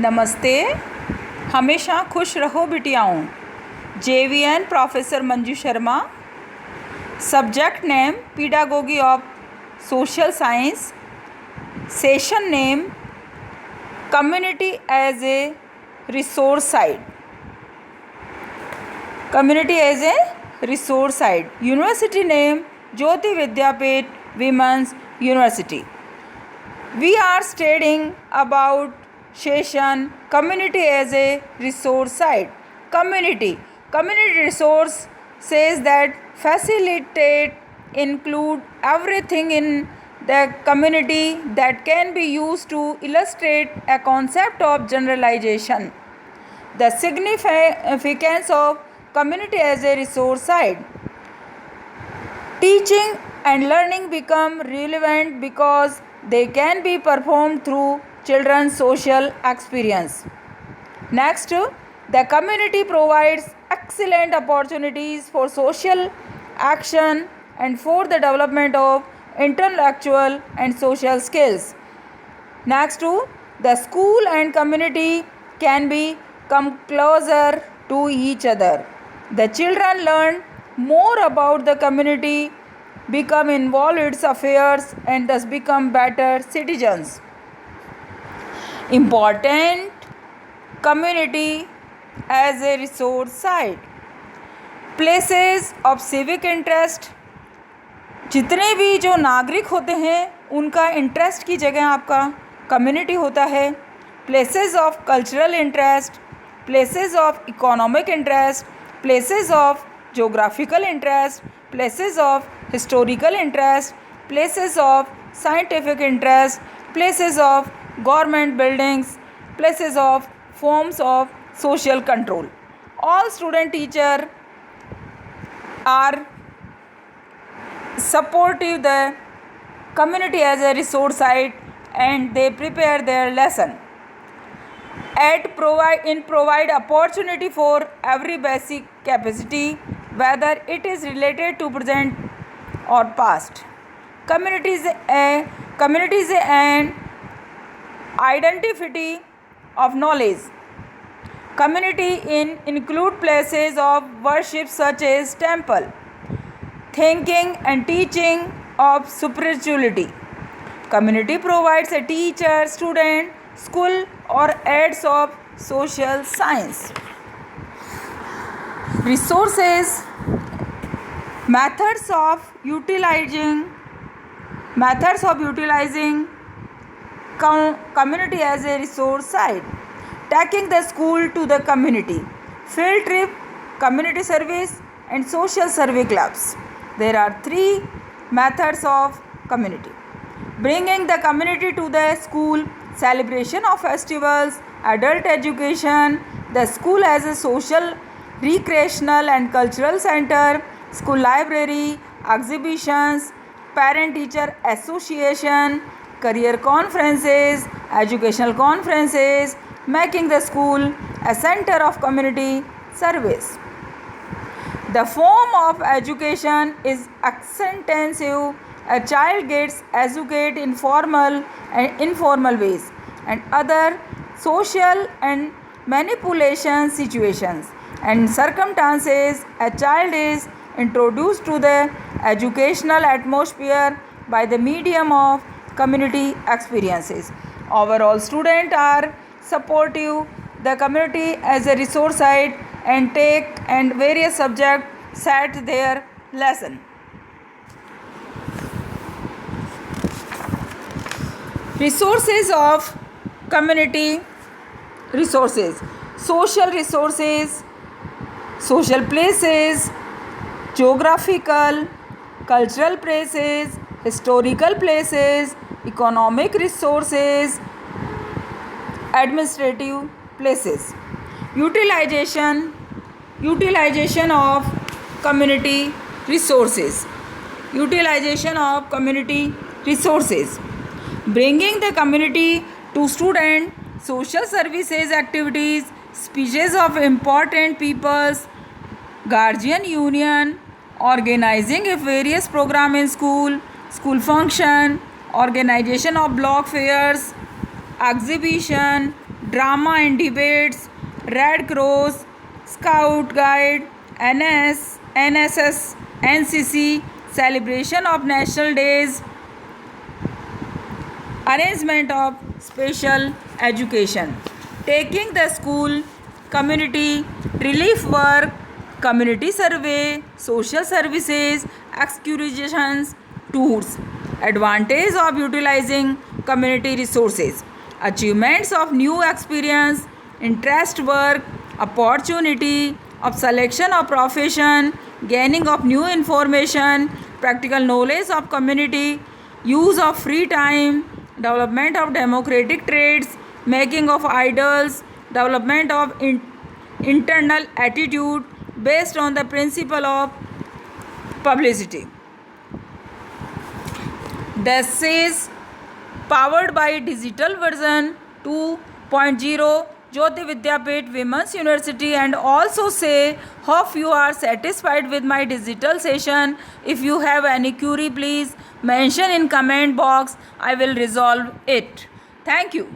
नमस्ते। हमेशा खुश रहो बिटियाओं। JVN professor Manju Sharma. Subject name pedagogy of social science. Session name community as a resource site. Community as a resource site. University name Jyoti Vidyapeeth women's university. We are studying about session community as a resource site. Community resource says that facilitate include everything in the community that can be used to illustrate a concept of generalization. The significance of community as a resource site. Teaching and learning become relevant because they can be performed through children's social experience. Next, the community provides excellent opportunities for social action and for the development of intellectual and social skills. Next, the school and community can come closer to each other. The children learn more about the community, become involved in its affairs, and thus become better citizens. Important community as a resource site. Places of civic interest. जितने भी जो नागरिक होते हैं उनका interest की जगह आपका कम्युनिटी होता है. Places of cultural interest, places of economic interest, places of geographical interest, places of historical interest, places of scientific interest, places of government buildings, places of forms of social control. All student teacher are supportive the community as a resource site and they prepare their lesson. Provide opportunity for every basic capacity, whether it is related to present or past. Community is an identity of knowledge. Community include places of worship such as temple, thinking and teaching of spirituality. Community provides a teacher, student, school or aids of social science. Resources, methods of utilizing community as a resource site. Taking the school to the community, field trip, community service and social survey clubs. There are 3 methods of community. Bringing the community to the school, celebration of festivals, adult education. The school has a social, recreational and cultural center, school library, exhibitions, parent-teacher association, career conferences, educational conferences, making the school a center of community service. The form of education is extensive. A child gets educated in formal and informal ways and other social and manipulation situations and circumstances. A child is introduced to the educational atmosphere by the medium of community experiences. Overall, students are supportive the community as a resource site and take and various subjects set their lesson. Resources of community resources. Social resources, social places, geographical, cultural places, historical places, economic resources, administrative places. Utilization of community resources. Utilization of community resources. Bringing the community to student, social services activities, speeches of important peoples, guardian union, organizing a various program in school, school function, organization of block fairs, exhibition, drama and debates, Red Cross, Scout Guide, NSS, NCC, celebration of national days, arrangement of special education, taking the school, community, relief work, community survey, social services, excursions, tours, advantage of utilizing community resources, achievements of new experience, interest work, opportunity of selection of profession, gaining of new information, practical knowledge of community, use of free time, development of democratic traits, making of idols, development of internal attitude based on the principle of publicity. This is powered by digital version 2.0 Jyoti Vidyapeeth Women's University, and also say hope you are satisfied with my digital session. If you have any query, please mention in comment box. I will resolve it. Thank you.